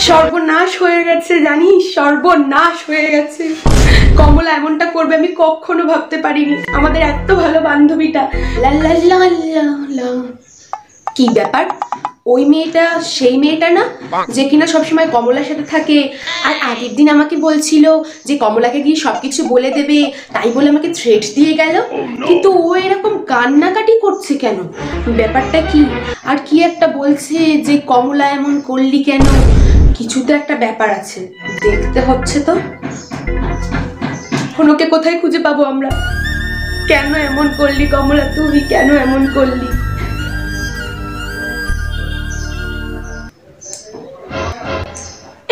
সর্বনাশ হয়ে গেছে জানিস, সর্বনাশ হয়ে গেছে। কমলা এমনটা করবে আমি কখনো ভাবতে পারিনি। আমাদের এত ভালো বান্ধবীটা। লা লা লা লা লা। কি ব্যাপার? ওই মেয়েটা সেই মেয়েটা না যে কিনা সবসময় কমলার সাথে থাকে, আর আগের দিন আমাকে বলছিল যে কমলাকে গিয়ে সবকিছু বলে দেবে, তাই বলে আমাকে থ্রেট দিয়ে গেল। কিন্তু ও এরকম কান্নাকাটি করছে কেন? ব্যাপারটা কি? আর কি একটা বলছে যে কমলা এমন করলি কেন? কিছু তো একটা ব্যাপার আছে, দেখতে হচ্ছে তো। ওকে কোথায় খুঁজে পাবো আমরা? কেন এমন করলি কমলা, তুই কেন এমন করলি?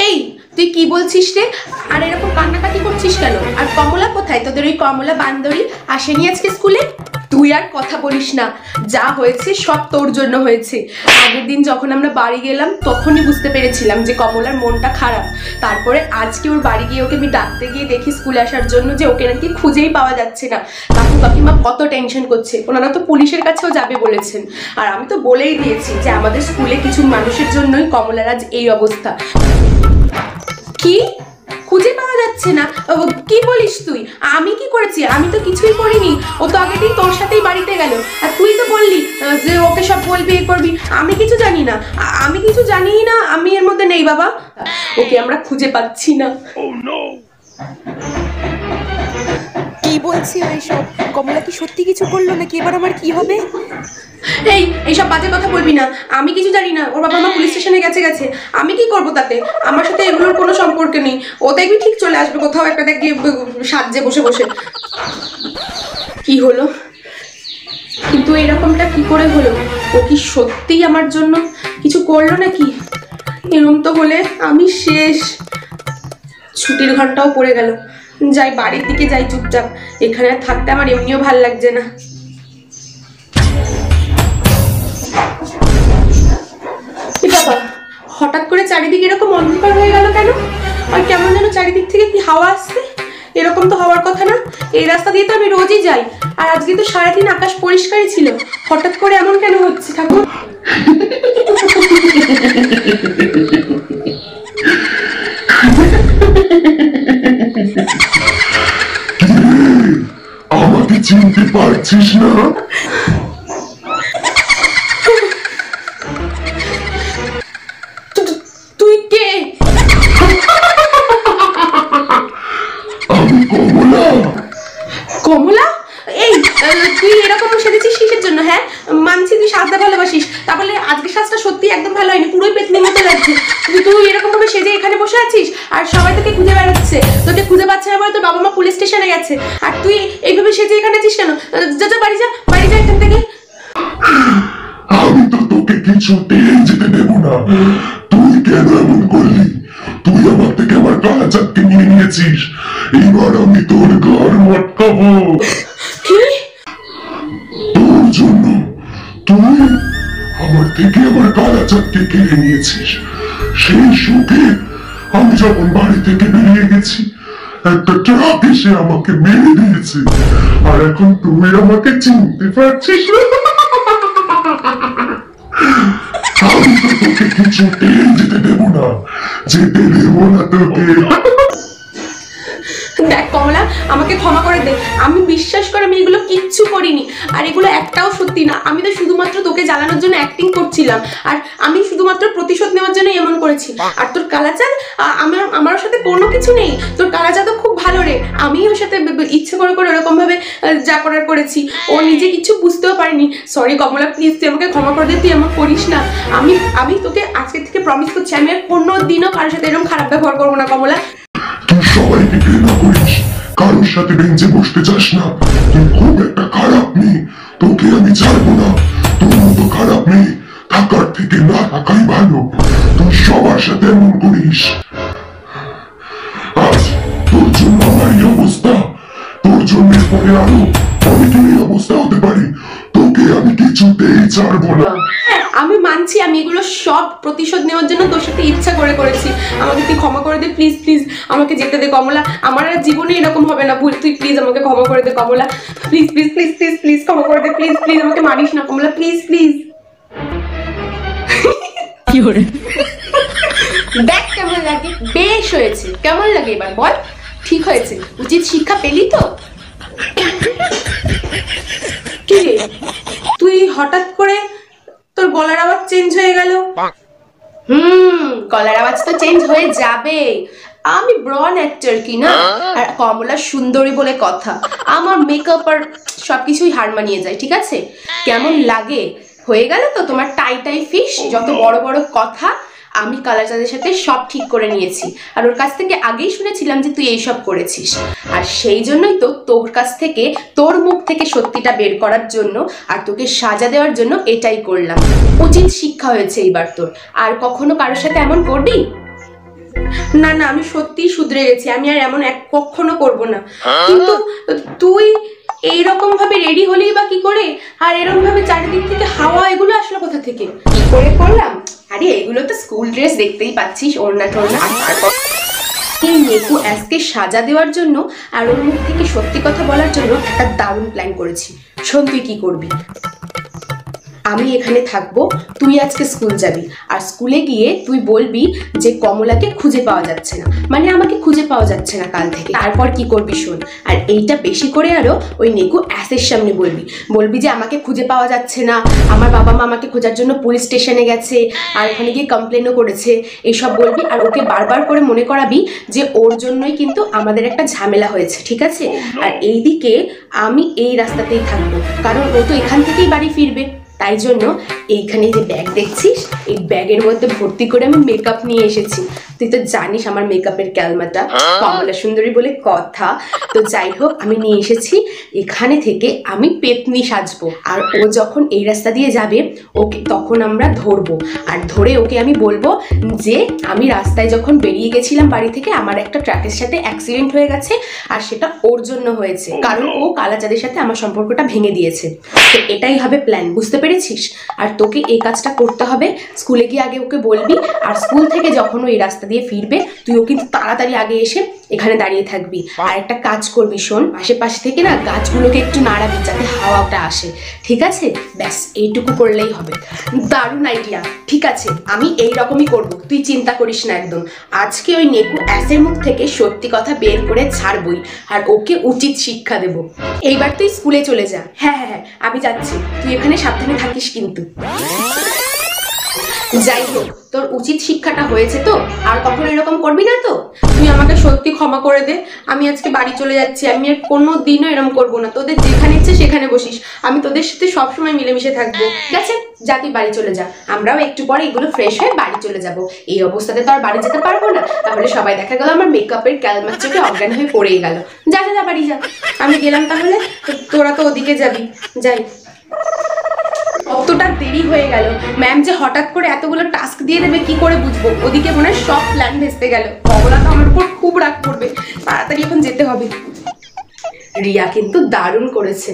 এই তুই কি বলছিস রে? আর এরকম কান্নাকাটি করছিস কেন? আর কমলা কোথায়? তোদের ওই কমলা বান্দরী আসেনি আজকে স্কুলে? তুই আর কথা বলিস না, যা হয়েছে সব তোর জন্য হয়েছে। আগের দিন যখন আমরা বাড়ি গেলাম তখনই বুঝতে পেরেছিলাম যে কমলার মনটা খারাপ। তারপরে আজকে ওর বাড়ি গিয়ে ওকে আমি ডাকতে গিয়ে দেখি স্কুলে আসার জন্য যে ওকে নাকি খুঁজেই পাওয়া যাচ্ছে না। কাকু কাকিমা কত টেনশন করছে, ওনারা তো পুলিশের কাছেও যাবে বলেছেন। আর আমি তো বলেই দিয়েছি যে আমাদের স্কুলে কিছু মানুষের জন্যই কমলার আজ এই অবস্থা। কি খুঁজে পাওয়া যাচ্ছে না? কি বলিস তুই? আমি কি করেছি? আমি তো কিছুই করিনি। ও তো আগের দিন তোর সাথেই বাড়িতে গেল, আর তুই তো বললি যে ওকে সব বলবি, এ করবি। আমি কিছু জানি না, আমি কিছু জানি না, আমি এর মধ্যে নেই বাবা। ওকে আমরা খুঁজে পাচ্ছি না। কি বলছি ওইসব? কমলা কি সত্যি কিছু করলো নাকি? এবার আমার কি হবে? এইসব বাজে কথা বলবি না। আমি কিছু জানি না। ওর বাবা মা পুলিশ স্টেশনে গেছে। আমি কি করব তাতে? আমার সাথে এগুলোর কোনো সম্পর্ক নেই। ও দেখবি ঠিক চলে আসবে কোথাও একটা গিয়ে সাজে বসে বসে। কি হলো? কিন্তু এরকমটা কি করে হলো? ও কি সত্যিই আমার জন্য কিছু করলো নাকি? এরকম তো হলে আমি শেষ। ছুটির ঘন্টাও পড়ে গেল। যাই বাড়ির দিকে যাই চুপচাপ। এখানে আর থাকতে আমার এমনিও ভাল লাগছে না। হঠাৎ করে চারিদিকে এরকম অন্ধকার হয়ে গেল কেন? আর কেমন যেন চারিদিক থেকে কি হাওয়া আসছে। এরকম তো হওয়ার কথা না। এই রাস্তা দিয়ে তো আমি রোজই যাই, আর আজকে তো সারাদিন আকাশ পরিষ্কারই ছিল। হঠাৎ করে এমন কেন হচ্ছে ঠাকুর? আমাকে চিনতে পারছিস না? তুই কে? আমি কমলা। কমলা? এই তুই এরকম সেজেছিস কিসের জন্য? হ্যাঁ মানছি তুই সাজতে ভালোবাসিস, তাহলে আজকে সাজটা সত্যি একদম ভালো হয়নি, পুরোই পেতনির মতো লাগছে। তুই এরকম ভাবে সেজে এখানে বসে আছিস, আর সবাই তোকে খুঁজে বেড়াচ্ছে। তোকে খুঁজে পাচ্ছে না বলে তোর বাবা মা পুলিশ স্টেশনে গেছে, আর তুই এইভাবে সেজে এখানে আছিস কেন? যা যা বাড়ি যা, বাড়ি যা এখান থেকে। আমি তো তোকে কিছুতেই যেতে দেব না। তুই কেন এমন করলি? তুই আমার থেকে আমার কালাচাঁদকে নিয়ে নিয়েছিস। এবার আমি তোর ঘর মটকাবো তোর জন্য। তুই আমার থেকে আমার কালাচাঁদকে কেড়ে নিয়েছিস। সেই সুখে আমি যখন বাড়ি থেকে বেরিয়ে গেছি, একটা ট্রাক এসে আমাকে মেরে দিয়েছে। আর এখন তুই আমাকে চিনতে পারছিস না? আমি তো তোকে কিছুতেই যেতে দেব না, যেতে দেব না তোকে। দেখ কমলা, আমাকে ক্ষমা করে দে। আমি বিশ্বাস করে আমি এগুলো কিচ্ছু করিনি, আর এগুলো একটাও সত্যি না। আমি তো শুধুমাত্র তোকে জ্বালানোর জন্য অ্যাক্টিং করছিলাম, আর আমি শুধুমাত্র প্রতিশোধ নেওয়ার জন্য এমন করেছি। আর তোর কালাচাঁদ, আমার সাথে কোনো কিছু নেই। তোর কালাচাঁদও খুব ভালো রে। আমি ওর সাথে ইচ্ছে করে করে ওরকম ভাবে যা করার করেছি। ও নিজে কিছু বুঝতেও পারিনি। সরি কমলা, প্লিজ তুই আমাকে ক্ষমা করে দে। তুই এমন করিস না। আমি তোকে আজকে থেকে প্রমিস করছি, আমি আর কোনো দিনও কারোর সাথে এরকম খারাপ ব্যবহার করবো না কমলা। তুই সবাইকে ঘৃণা করিস, কারোর সাথে বেঞ্চে বসতে চাস না। তুই খুব একটা খারাপ মেয়ে, তোকে আমি ছাড়বো না। তোর মতো খারাপ মেয়ে থাকার থেকে না থাকাই ভালো। তুই সবার সাথে এমন করিস। আজ তোর জন্য আমার এই অবস্থা, তোর জন্য পরে আরো অনেকের এই অবস্থা হতে পারে। তোকে আমি কিছুতেই ছাড়বো না। আমি মানছি আমি এগুলো সব প্রতিশোধ নেওয়ার জন্য তোর সাথে ইচ্ছা করে করেছি। আমাকে তুই ক্ষমা করে দে প্লিজ, প্লিজ আমাকে যেতে দে কমলা। আমার আর জীবনে এরকম হবে না ভুল। তুই প্লিজ আমাকে ক্ষমা করে দে Kamala, please please please please please ক্ষমা করে দে প্লিজ, প্লিজ আমাকে মারিস না কমলা, প্লিজ প্লিজ। কি হরে দেখ কেমন লাগে, বেশ হয়েছে। কেমন লাগে এবার বল? ঠিক হয়েছে, উচিত শিক্ষা পেলি তো? কি রে, তুই হঠাৎ করে তোর গলার আওয়াজ চেঞ্জ হয়ে গেল? গলার আওয়াজ তো চেঞ্জ হয়ে যাবে, আমি ব্রন অ্যাক্টর কি না, আর কমলা সুন্দরী বলে কথা। আমার মেকআপ আর সবকিছুই হার মানিয়ে যায়, ঠিক আছে? কেমন লাগে? হয়ে গেল তো তোমার টাই টাই ফিশ, যত বড় বড় কথা। আমি কালাচাঁদের সাথে সব ঠিক করে নিয়েছি, আর ওর কাছ থেকে আগেই শুনেছিলাম যে তুই এইসব করেছিস, আর সেই জন্যই তো তোর কাছ থেকে, তোর মুখ থেকে সত্যিটা বের করার জন্য আর তোকে সাজা দেওয়ার জন্য এটাই করলাম। উচিত শিক্ষা হয়েছে এইবার তোর। আর কখনো কারোর সাথে এমন করবি না? না, আমি সত্যিই শুধরে গেছি, আমি আর এমন কখনো করব না। কিন্তু তুই এইরকম ভাবে রেডি হলেই বা কি করে, আর এরকম ভাবে চারিদিক থেকে হাওয়া, এগুলো আসলো কোথা থেকে? কি করে করলাম? আরে এগুলো তো স্কুল ড্রেস, দেখতেই পাচ্ছিস, ওড়না টোড়না। এই নেকু আজকে সাজা দেওয়ার জন্য আর ওর মুখ থেকে সত্যি কথা বলার জন্য একটা দারুণ প্ল্যান করেছি। শোন, তুই কি করবি? আমি এখানে থাকবো, তুই আজকে স্কুল যাবি, আর স্কুলে গিয়ে তুই বলবি যে কমলাকে খুঁজে পাওয়া যাচ্ছে না, মানে আমাকে খুঁজে পাওয়া যাচ্ছে না কাল থেকে। তারপর কি করবি শোন, আর এইটা বেশি করে আরো ওই নেকু অ্যাসের সামনে বলবি যে আমাকে খুঁজে পাওয়া যাচ্ছে না, আমার বাবা মা আমাকে খোঁজার জন্য পুলিশ স্টেশনে গেছে, আর এখানে গিয়ে কমপ্লেনও করেছে, এইসব বলবি। আর ওকে বারবার করে মনে করাবি যে ওর জন্যই কিন্তু আমাদের একটা ঝামেলা হয়েছে, ঠিক আছে? আর এইদিকে আমি এই রাস্তাতেই থাকবো, কারণ ও তো এখান থেকেই বাড়ি ফিরবে। তাই জন্য এইখানে যে ব্যাগ দেখছিস, এই ব্যাগের মধ্যে ভর্তি করে আমি মেকআপ নিয়ে এসেছি। তুই তো জানিস আমার মেকআপের ক্যালমাটা, কমলা সুন্দরী বলে কথা। তো যাই হোক, আমি নিয়ে এসেছি। এখানে থেকে আমি পেতনি সাজবো, আর ও যখন এই রাস্তা দিয়ে যাবে ওকে তখন আমরা ধরবো, আর ধরে ওকে আমি বলবো যে আমি রাস্তায় যখন বেরিয়ে গেছিলাম বাড়ি থেকে, আমার একটা ট্রাকের সাথে অ্যাক্সিডেন্ট হয়ে গেছে, আর সেটা ওর জন্য হয়েছে, কারণ ও কালাচাঁদের সাথে আমার সম্পর্কটা ভেঙে দিয়েছে। তো এটাই হবে প্ল্যান, বুঝতে পেরেছিস? আর তোকে এই কাজটা করতে হবে। স্কুলে গিয়ে আগে ওকে বলবি, আর স্কুল থেকে যখন ও এই রাস্তা দিয়ে ফিরবে তুইও কিন্তু তাড়াতাড়ি আগে এসে এখানে দাঁড়িয়ে থাকবি। আর একটা কাজ করবি শোন, আশেপাশে থেকে না গাছগুলোকে একটু নাড়াবি যাতে হাওয়াটা আসে, ঠিক আছে? ব্যাস এইটুকু করলেই হবে। দারুণ আইডিয়া, ঠিক আছে, আমি এই রকমই করবো, তুই চিন্তা করিস না একদম। আজকে ওই নেকু অ্যাসের মুখ থেকে সত্যি কথা বের করে ছাড়বই, আর ওকে উচিত শিক্ষা দেব। এইবার তুই স্কুলে চলে যা। হ্যাঁ হ্যাঁ হ্যাঁ, আমি যাচ্ছি, তুই এখানে সাবধানে থাকিস কিন্তু। যাই হোক, তোর উচিত শিক্ষাটা হয়েছে তো, আর কখনো এরকম করবি না তো? তুই আমাকে সত্যি ক্ষমা করে দে, আমি আজকে বাড়ি চলে যাচ্ছি। আমি আর কোনো দিনও এরকম করবো না, তোদের যেখানে ইচ্ছে সেখানে বসিস, আমি তোদের সাথে সবসময় মিলেমিশে থাকবো, ঠিক আছে? যা, তুই বাড়ি চলে যা, আমরাও একটু পরে এগুলো ফ্রেশ হয়ে বাড়ি চলে যাব। এই অবস্থাতে তো আর বাড়ি যেতে পারবো না, তাহলে সবাই দেখা গেল আমার মেকআপের ক্যালমার চোখে অজ্ঞান হয়ে পড়েই গেল। যা যা, বাড়ি যা, আমি গেলাম তাহলে, তোরা তো ওদিকে যাবি, যাই। কতটা দেরি হয়ে গেল, ম্যাম যে হঠাৎ করে এতগুলো টাস্ক দিয়ে দেবে কি করে বুঝবো? ওদিকে মনে হয় সব প্ল্যান ভেস্তে গেল, কমলা তো আমার উপর খুব রাগ করবে। তাড়াতাড়ি এখন যেতে হবে। রিয়া কিন্তু দারুণ করেছে।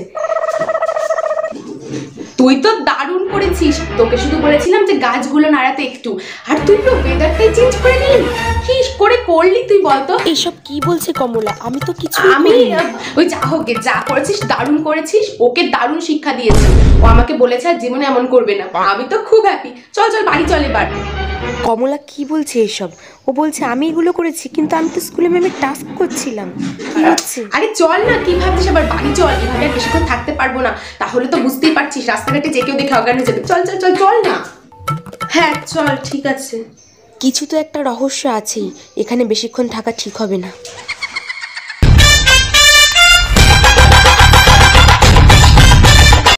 তুই তো দারুণ করেছিস, তোকে শুধু বলেছিলাম যে গাছগুলো নাড়াতে একটু, আর তুই তো ওয়েদারটাই চেঞ্জ করে দিলি। কি করে করলি তুই বলতো? এইসব কি বলছে কমলা? আমি তো কিছু ওই যা হোক, যা করেছিস দারুণ করেছিস, ওকে দারুণ শিক্ষা দিয়েছি। ও আমাকে বলেছে আর জীবনে এমন করবে না। আমি তো খুব হ্যাপি। চল চল বাড়ি চল এবার। কমলা কি বলছে এসব? ও বলছে আমি এগুলো করেছি, কিন্তু আমি তো স্কুলে ম্যামের টাস্ক করছিলাম। কি হচ্ছে? আরে চল না, কি ভাবছিস? আবার বাড়ি চল, এভাবে আর বেশিক্ষণ থাকতে পারবো না, তাহলে তো বুঝতেই পারছিস রাস্তাঘাটে যে কেউ দেখে অজ্ঞান হয়ে যাবে। চল চল চল চল না। হ্যাঁ চল, ঠিক আছে। কিছু তো একটা রহস্য আছেই, এখানে বেশিক্ষণ থাকা ঠিক হবে না।